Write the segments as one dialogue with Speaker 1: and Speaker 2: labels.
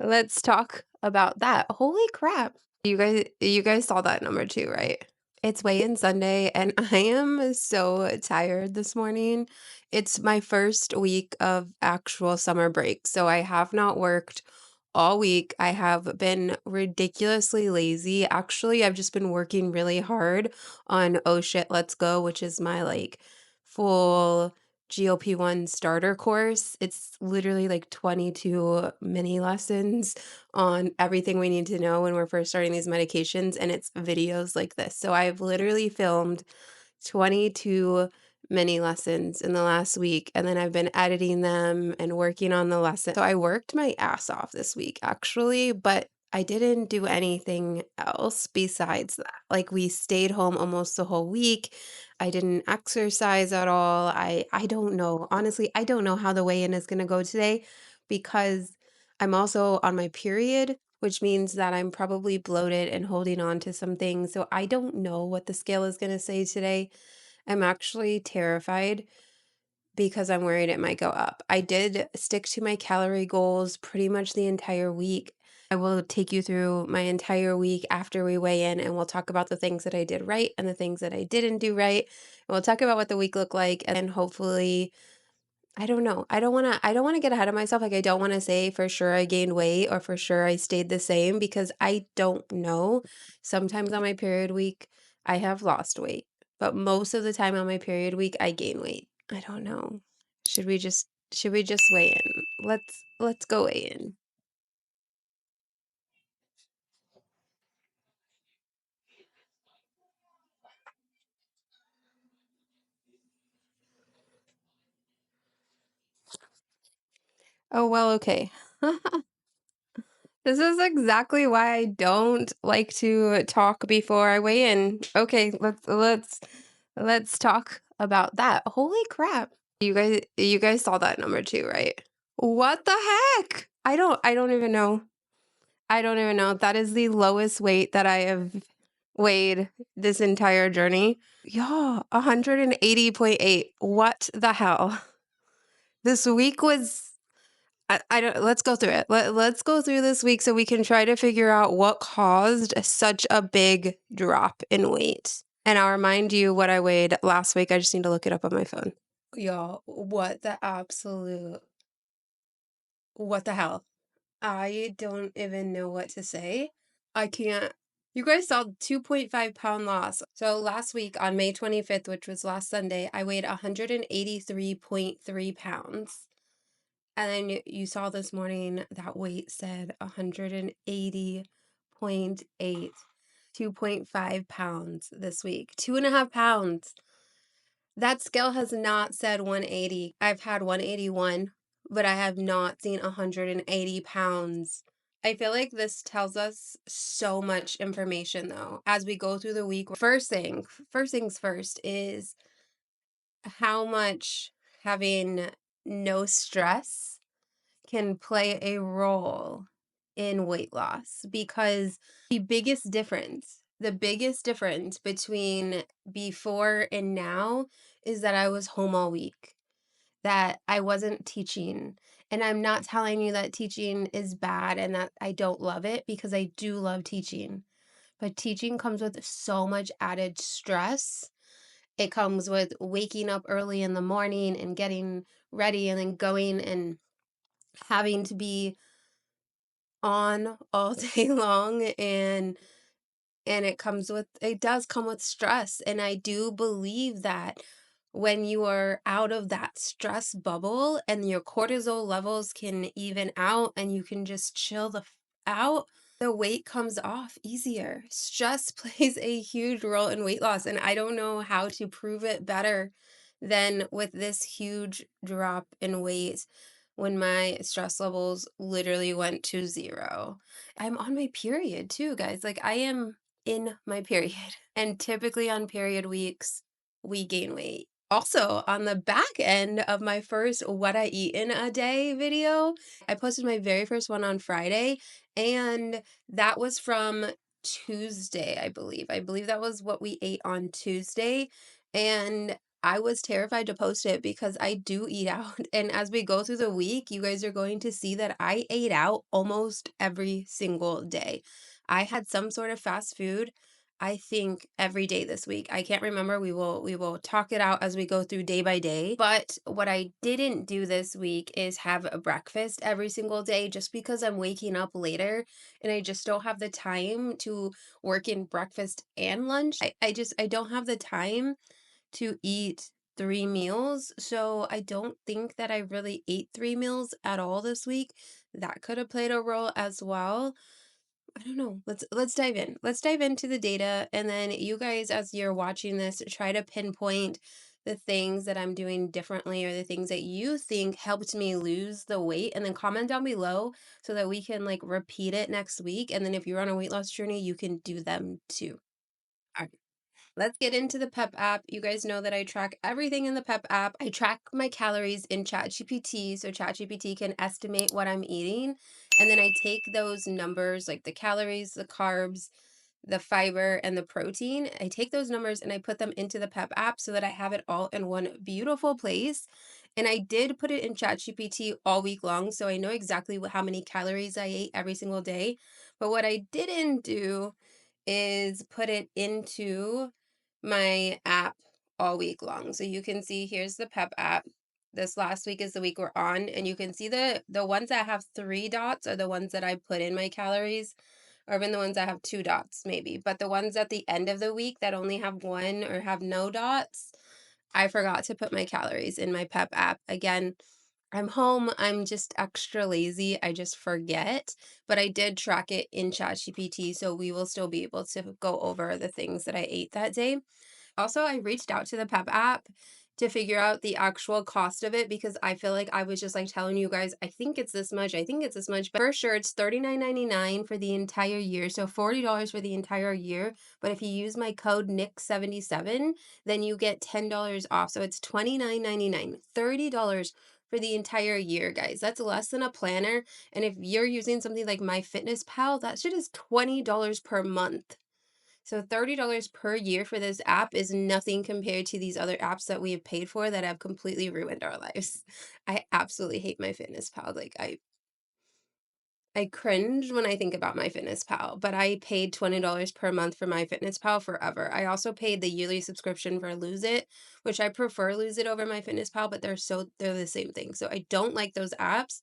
Speaker 1: Let's talk about that. Holy crap. You guys saw that number too, right? It's weigh-in Sunday and I am so tired this morning. It's my first week of actual summer break, so I have not worked all week. I have been ridiculously lazy. Actually, I've just been working really hard on Oh Shit, Let's Go, which is my full GLP-1 starter course. It's literally like 22 mini lessons on everything we need to know when we're first starting these medications, and it's videos like this. So I've literally filmed 22 mini lessons in the last week, and then I've been editing them and working on the lesson. So I worked my ass off this week actually, but I didn't do anything else besides that. Like we stayed home almost the whole week. I didn't exercise at all. I don't know. Honestly, I don't know how the weigh-in is going to go today because I'm also on my period, which means that I'm probably bloated and holding on to some things. So I don't know what the scale is going to say today. I'm actually terrified because I'm worried it might go up. I did stick to my calorie goals pretty much the entire week. I will take you through my entire week after we weigh in, and we'll talk about the things that I did right and the things that I didn't do right. And we'll talk about what the week looked like, and hopefully I don't know. I don't wanna get ahead of myself. Like, I don't wanna say for sure I gained weight or for sure I stayed the same because I don't know. Sometimes on my period week, I have lost weight, but most of the time on my period week, I gain weight. I don't know. Should we just weigh in? Let's go weigh in. Oh, well, okay. This is exactly why I don't like to talk before I weigh in. Okay, let's talk about that. Holy crap. You guys saw that number too, right? What the heck? I don't even know. I don't even know. That is the lowest weight that I have weighed this entire journey. Yeah, 180.8. What the hell? This week was I don't let's go through it. Let's go through this week so we can try to figure out what caused such a big drop in weight. And I'll remind you what I weighed last week. I just need to look it up on my phone. Y'all, what the hell? I don't even know what to say. I can't. You guys saw 2.5 pound loss. So last week on May 25th, which was last Sunday, I weighed 183.3 pounds. And then you saw this morning that weight said 180.8, 2.5 pounds this week. 2.5 pounds. That scale has not said 180. I've had 181, but I have not seen 180 pounds. I feel like this tells us so much information though as we go through the week. First things first is how much having no stress can play a role in weight loss because the biggest difference between before and now is that I was home all week, that I wasn't teaching. And I'm not telling you that teaching is bad and that I don't love it because I do love teaching. But teaching comes with so much added stress. It comes with waking up early in the morning and getting ready and then going and having to be on all day long, and it does come with stress, and I do believe that when you are out of that stress bubble and your cortisol levels can even out and you can just chill out, the weight comes off easier. Stress plays a huge role in weight loss, and I don't know how to prove it better than with this huge drop in weight when my stress levels literally went to zero. I'm on my period too, guys. Like I am in my period. And typically on period weeks, we gain weight. Also, on the back end of my first What I Eat in a Day video, I posted my very first one on Friday, and that was from Tuesday, I believe. I believe that was what we ate on Tuesday. And I was terrified to post it because I do eat out. And as we go through the week, you guys are going to see that I ate out almost every single day. I had some sort of fast food, I think every day this week. I can't remember. We will talk it out as we go through day by day. But what I didn't do this week is have a breakfast every single day just because I'm waking up later and I just don't have the time to work in breakfast and lunch. I don't have the time to eat 3 meals, so I don't think that I really ate 3 meals at all this week. That could have played a role as well. I don't know. Let's dive in. Let's dive into the data, and then you guys, as you're watching this, try to pinpoint the things that I'm doing differently or the things that you think helped me lose the weight, and then comment down below so that we can like repeat it next week. And then if you're on a weight loss journey, you can do them too. All right. Let's get into the Pep app. You guys know that I track everything in the Pep app. I track my calories in ChatGPT so ChatGPT can estimate what I'm eating. And then I take those numbers, like the calories, the carbs, the fiber, and the protein. I take those numbers and I put them into the Pep app so that I have it all in one beautiful place. And I did put it in ChatGPT all week long, so I know exactly how many calories I ate every single day. But what I didn't do is put it into my app all week long. So you can see here's the Pep app. This last week is the week we're on, and you can see the ones that have 3 dots are the ones that I put in my calories, or even the ones that have 2 dots maybe. But the ones at the end of the week that only have one or have no dots, I forgot to put my calories in my Pep app. Again, I'm home. I'm just extra lazy. I just forget, but I did track it in ChatGPT, so we will still be able to go over the things that I ate that day. Also, I reached out to the Pep app to figure out the actual cost of it because I feel like I was just like telling you guys, I think it's this much, I think it's this much. But for sure, it's $39.99 for the entire year. So $40 for the entire year. But if you use my code NIC77, then you get $10 off. So it's $29.99, $30 for the entire year, guys. That's less than a planner. And if you're using something like MyFitnessPal, that shit is $20 per month. So $30 per year for this app is nothing compared to these other apps that we have paid for that have completely ruined our lives. I absolutely hate MyFitnessPal. Like I cringe when I think about MyFitnessPal, but I paid $20 per month for MyFitnessPal forever. I also paid the yearly subscription for Lose It, which I prefer Lose It over MyFitnessPal, but they're the same thing. So I don't like those apps,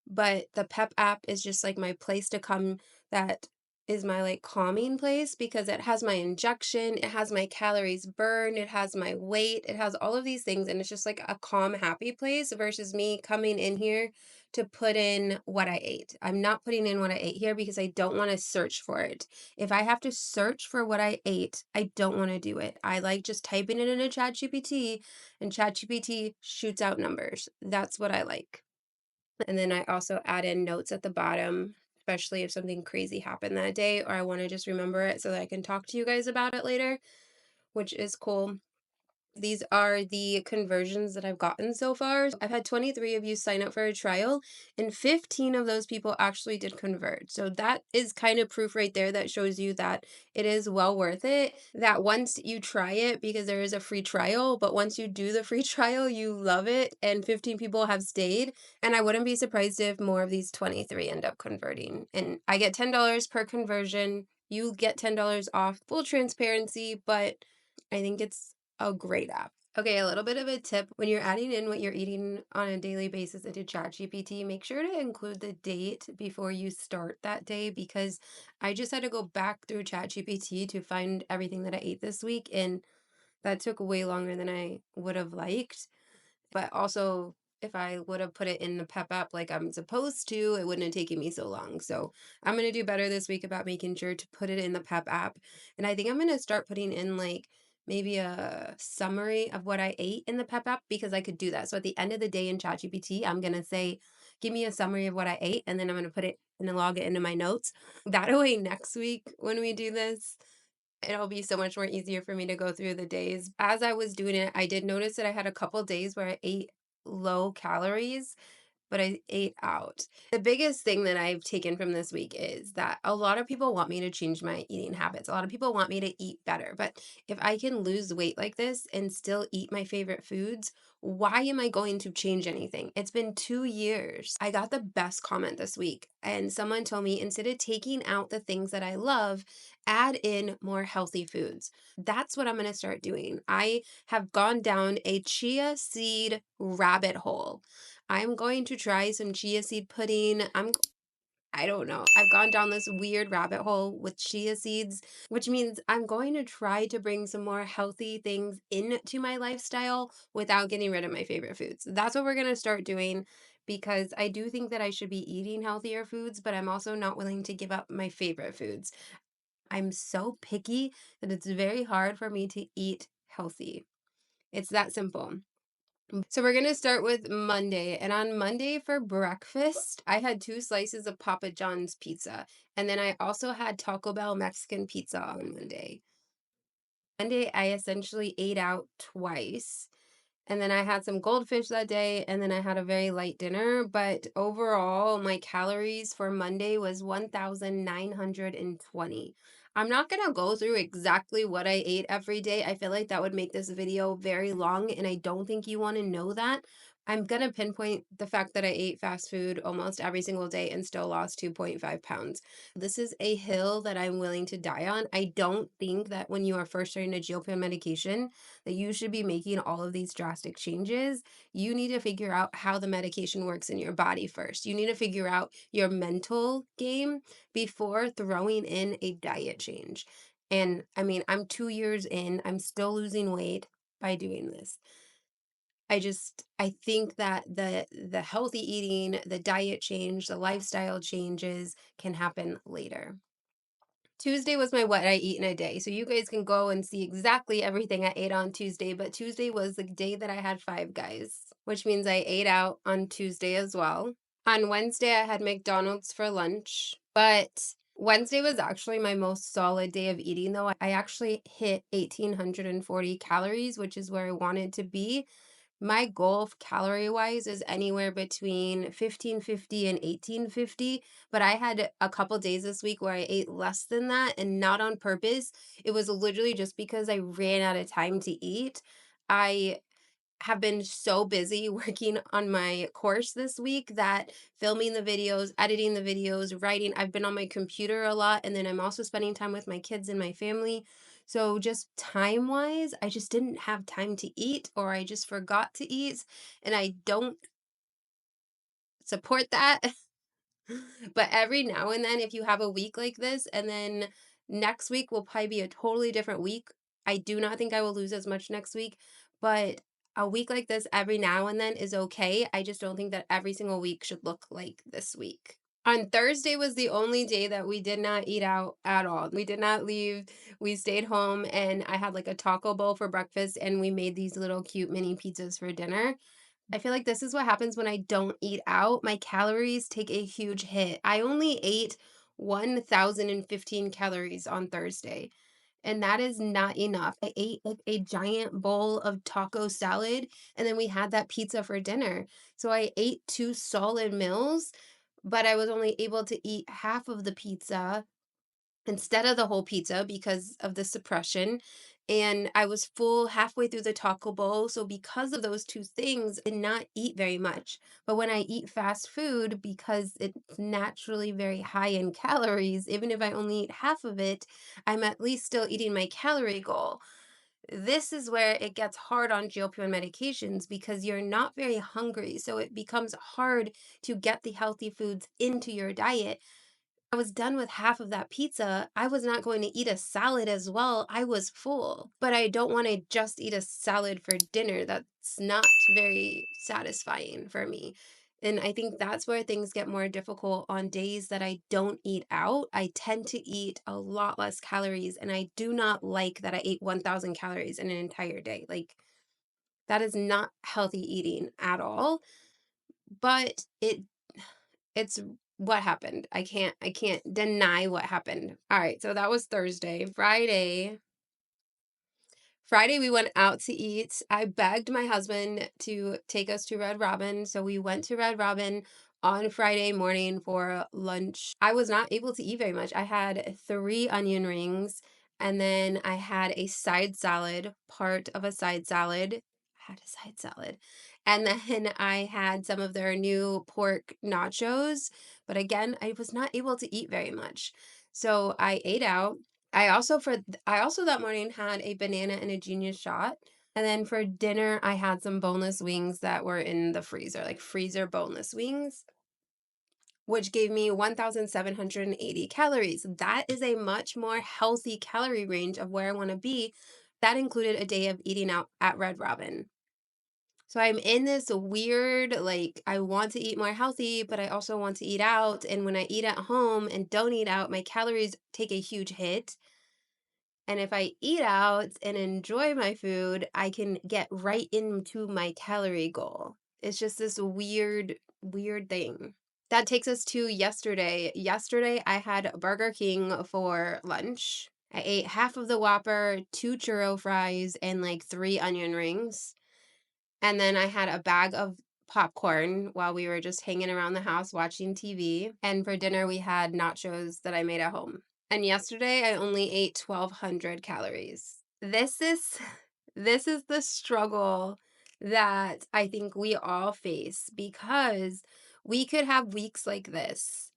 Speaker 1: but the Pep app is just like my place to come, that is my like calming place because it has my injection, it has my calories burned, it has my weight, it has all of these things, and it's just like a calm, happy place versus me coming in here to put in what I ate. I'm not putting in what I ate here because I don't want to search for it. If I have to search for what I ate, I don't want to do it. I like just typing it into ChatGPT and ChatGPT shoots out numbers. That's what I like. And then I also add in notes at the bottom, especially if something crazy happened that day or I want to just remember it so that I can talk to you guys about it later, which is cool. These are the conversions that I've gotten so far. I've had 23 of you sign up for a trial, and 15 of those people actually did convert. So that is kind of proof right there that shows you that it is well worth it. That once you try it, because there is a free trial, but once you do the free trial, you love it, and 15 people have stayed. And I wouldn't be surprised if more of these 23 end up converting. And I get $10 per conversion. You get $10 off, full transparency, but I think it's a great app. Okay, a little bit of a tip. When you're adding in what you're eating on a daily basis into ChatGPT, make sure to include the date before you start that day because I just had to go back through ChatGPT to find everything that I ate this week, and that took way longer than I would have liked. But also, if I would have put it in the Pep app like I'm supposed to, it wouldn't have taken me so long. So I'm going to do better this week about making sure to put it in the Pep app. And I think I'm going to start putting in like maybe a summary of what I ate in the Pep app because I could do that. So at the end of the day in ChatGPT, I'm going to say, give me a summary of what I ate. And then I'm going to put it and log it into my notes. That way, next week when we do this, it'll be so much more easier for me to go through the days. As I was doing it, I did notice that I had a couple days where I ate low calories, but I ate out. The biggest thing that I've taken from this week is that a lot of people want me to change my eating habits. A lot of people want me to eat better. But if I can lose weight like this and still eat my favorite foods, why am I going to change anything? It's been 2 years. I got the best comment this week, and someone told me instead of taking out the things that I love, add in more healthy foods. That's what I'm going to start doing. I have gone down a chia seed rabbit hole. I'm going to try some chia seed pudding. I don't know. I've gone down this weird rabbit hole with chia seeds, which means I'm going to try to bring some more healthy things into my lifestyle without getting rid of my favorite foods. That's what we're going to start doing because I do think that I should be eating healthier foods, but I'm also not willing to give up my favorite foods. I'm so picky that it's very hard for me to eat healthy. It's that simple. So we're gonna start with Monday. And on Monday for breakfast, I had 2 slices of Papa John's pizza. And then I also had Taco Bell Mexican pizza on Monday. Monday, I essentially ate out twice. And then I had some goldfish that day, and then I had a very light dinner. But overall, my calories for Monday was 1,920. I'm not going to go through exactly what I ate every day. I feel like that would make this video very long, and I don't think you want to know that. I'm going to pinpoint the fact that I ate fast food almost every single day and still lost 2.5 pounds. This is a hill that I'm willing to die on. I don't think that when you are first starting a GLP-1 medication, that you should be making all of these drastic changes. You need to figure out how the medication works in your body first. You need to figure out your mental game before throwing in a diet change. And I mean, I'm 2 years in, I'm still losing weight by doing this. I think that the healthy eating, the diet change, the lifestyle changes can happen later. Tuesday was my what I eat in a day. So you guys can go and see exactly everything I ate on Tuesday. But Tuesday was the day that I had Five Guys, which means I ate out on Tuesday as well. On Wednesday, I had McDonald's for lunch. But Wednesday was actually my most solid day of eating, though. I actually hit 1,840 calories, which is where I wanted to be. My goal calorie wise is anywhere between 1,550 and 1,850, but I had a couple days this week where I ate less than that and not on purpose. It was literally just because I ran out of time to eat. I have been so busy working on my course this week that filming the videos, editing the videos, writing, I've been on my computer a lot, and then I'm also spending time with my kids and my family. So just time-wise, I just didn't have time to eat, or I just forgot to eat, and I don't support that. But every now and then, if you have a week like this, and then next week will probably be a totally different week. I do not think I will lose as much next week, but a week like this every now and then is okay. I just don't think that every single week should look like this week. On Thursday was the only day that we did not eat out at all. We did not leave. We stayed home, and I had like a taco bowl for breakfast, and we made these little cute mini pizzas for dinner. I feel like this is what happens when I don't eat out. My calories take a huge hit. I only ate 1,015 calories on Thursday, and that is not enough. I ate like a giant bowl of taco salad, and then we had that pizza for dinner. So I ate 2 solid meals, but I was only able to eat half of the pizza instead of the whole pizza because of the suppression. And I was full halfway through the taco bowl. So, because of those two things, I did not eat very much. But when I eat fast food, because it's naturally very high in calories, even if I only eat half of it, I'm at least still eating my calorie goal. This is where it gets hard on GLP-1 medications because you're not very hungry. So, it becomes hard to get the healthy foods into your diet. I was done with half of that pizza. I was not going to eat a salad as well. I was full, but I don't want to just eat a salad for dinner. That's not very satisfying for me. And I think that's where things get more difficult on days that I don't eat out. I tend to eat a lot less calories, and I do not like that I ate 1,000 calories in an entire day. Like, that is not healthy eating at all. But it's what happened. I can't deny what happened. All right, so that was Thursday. Friday, we went out to eat. I begged my husband to take us to Red Robin, so we went to Red Robin on Friday morning for lunch. I was not able to eat very much. I had 3 onion rings, and then I had a side salad, part of a side salad. I had a side salad. And then I had some of their new pork nachos, but again, I was not able to eat very much. So I ate out. I also that morning had a banana and a Genius shot, and then for dinner, I had some boneless wings that were in the freezer, like freezer boneless wings, which gave me 1,780 calories. That is a much more healthy calorie range of where I wanna be. That included a day of eating out at Red Robin. So I'm in this weird, like, I want to eat more healthy, but I also want to eat out, and when I eat at home and don't eat out, my calories take a huge hit. And if I eat out and enjoy my food, I can get right into my calorie goal. It's just this weird, weird thing. That takes us to yesterday. Yesterday, I had Burger King for lunch. I ate half of the Whopper, 2 churro fries, and like 3 onion rings. And then I had a bag of popcorn while we were just hanging around the house watching TV. And for dinner, we had nachos that I made at home. And yesterday, I only ate 1,200 calories. This is the struggle that I think we all face because we could have weeks like this.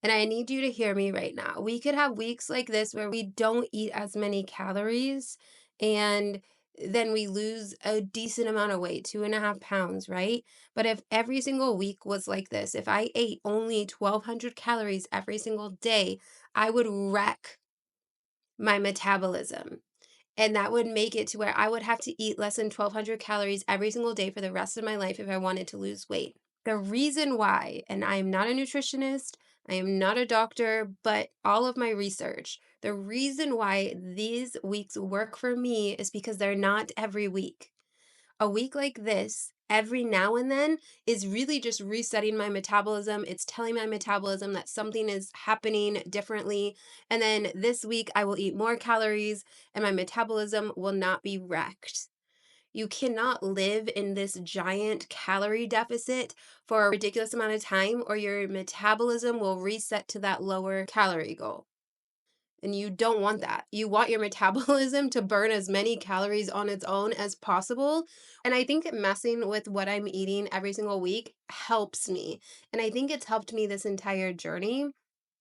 Speaker 1: And I need you to hear me right now. We could have weeks like this where we don't eat as many calories and then we lose a decent amount of weight, 2.5 pounds, right? But if every single week was like this, if I ate only 1,200 calories every single day, I would wreck my metabolism. And that would make it to where I would have to eat less than 1,200 calories every single day for the rest of my life if I wanted to lose weight. The reason why, and I am not a nutritionist, I am not a doctor, but all of my research, the reason why these weeks work for me is because they're not every week. A week like this, every now and then, is really just resetting my metabolism. It's telling my metabolism that something is happening differently. And then this week, I will eat more calories and my metabolism will not be wrecked. You cannot live in this giant calorie deficit for a ridiculous amount of time, or your metabolism will reset to that lower calorie goal. And you don't want that. You want your metabolism to burn as many calories on its own as possible. And I think messing with what I'm eating every single week helps me. And I think it's helped me this entire journey.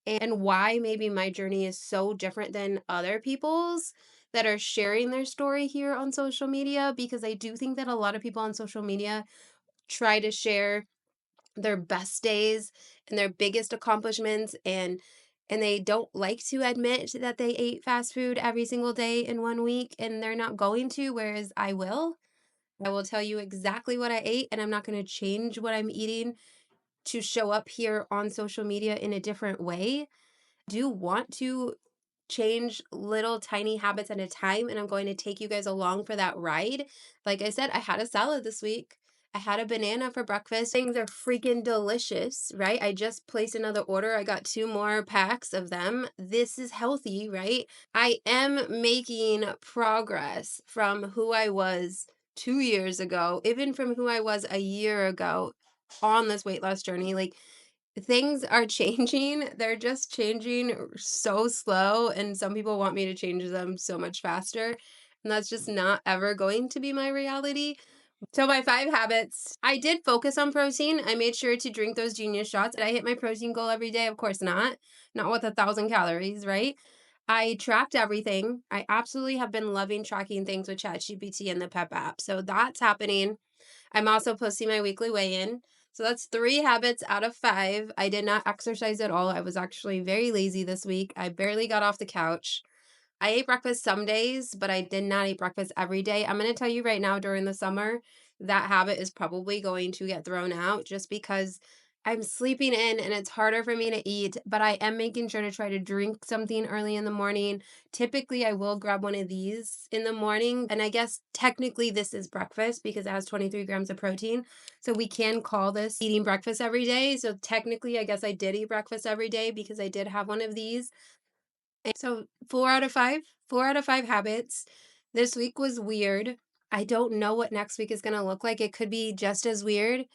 Speaker 1: And why maybe my journey is so different than other people's that are sharing their story here on social media, because I do think that a lot of people on social media try to share their best days and their biggest accomplishments, and they don't like to admit that they ate fast food every single day in 1 week, and they're not going to, whereas I will. I will tell you exactly what I ate, and I'm not gonna change what I'm eating to show up here on social media in a different way. Do want to change little tiny habits at a time, and I'm going to take you guys along for that ride. Like I said, I had a salad this week. I had a banana for breakfast. Things are freaking delicious, right? I just placed another order. I got 2 more packs of them. This is healthy, right? I am making progress from who I was 2 years ago, even from who I was a year ago on this weight loss journey. Like, things are changing. They're just changing so slow, and some people want me to change them so much faster, and that's just not ever going to be my reality. So my 5 habits, I did focus on protein. I made sure to drink those Genius shots. Did I hit my protein goal every day? Of course not. Not with 1,000 calories, right? I tracked everything. I absolutely have been loving tracking things with ChatGPT and the Pep app. So that's happening. I'm also posting my weekly weigh-in. So that's 3 habits out of 5. I did not exercise at all. I was actually very lazy this week. I barely got off the couch. I ate breakfast some days, but I did not eat breakfast every day. I'm going to tell you right now, during the summer, that habit is probably going to get thrown out just because I'm sleeping in and it's harder for me to eat, but I am making sure to try to drink something early in the morning. Typically, I will grab one of these in the morning, and I guess technically this is breakfast because it has 23 grams of protein. So we can call this eating breakfast every day. So technically, I guess I did eat breakfast every day because I did have one of these. So 4 out of 5 habits. This week was weird. I don't know what next week is gonna look like. It could be just as weird.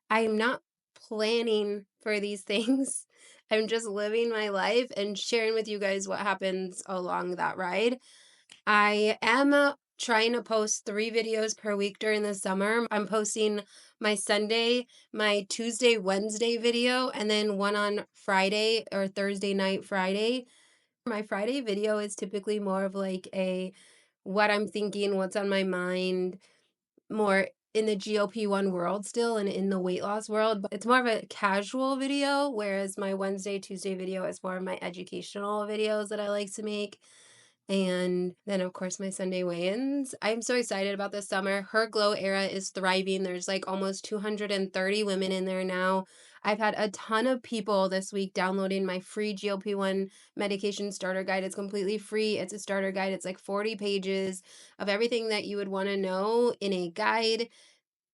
Speaker 1: I am not planning for these things. I'm just living my life and sharing with you guys what happens along that ride. I am trying to post 3 videos per week during the summer. I'm posting my Sunday, my Tuesday, Wednesday video, and then one on Friday or Thursday night, Friday. My Friday video is typically more of like a what I'm thinking, what's on my mind, more in the GLP-1 world still and in the weight loss world, but it's more of a casual video, whereas my Wednesday, Tuesday video is more of my educational videos that I like to make. And then, of course, my Sunday weigh-ins. I'm so excited about this summer. Her Glow era is thriving. There's like almost 230 women in there now. I've had a ton of people this week downloading my free GLP-1 medication starter guide. It's completely free. It's a starter guide. It's like 40 pages of everything that you would want to know in a guide.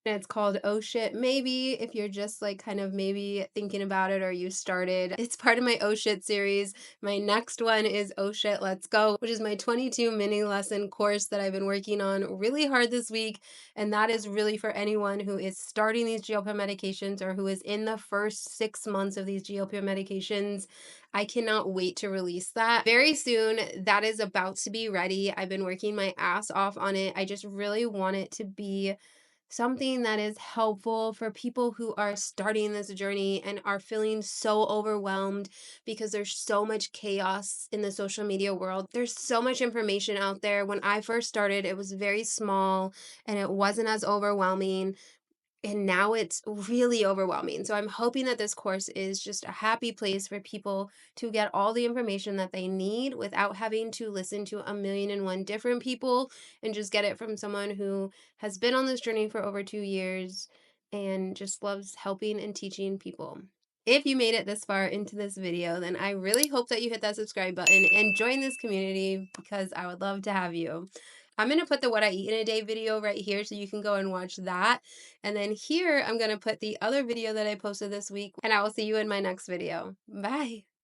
Speaker 1: And it's called Oh Shit Maybe, if you're just like kind of maybe thinking about it or you started. It's part of my Oh Shit series. My next one is Oh Shit Let's Go, which is my 22 mini lesson course that I've been working on really hard this week. And that is really for anyone who is starting these GLP medications or who is in the first 6 months of these GLP medications. I cannot wait to release that very soon. That is about to be ready. I've been working my ass off on it. I just really want it to be something that is helpful for people who are starting this journey and are feeling so overwhelmed because there's so much chaos in the social media world. There's so much information out there. When I first started, it was very small and it wasn't as overwhelming. And now it's really overwhelming. So I'm hoping that this course is just a happy place for people to get all the information that they need without having to listen to a million and one different people and just get it from someone who has been on this journey for over 2 years and just loves helping and teaching people. If you made it this far into this video, then I really hope that you hit that subscribe button and join this community because I would love to have you. I'm going to put the what I eat in a day video right here so you can go and watch that. And then here I'm going to put the other video that I posted this week, and I will see you in my next video. Bye.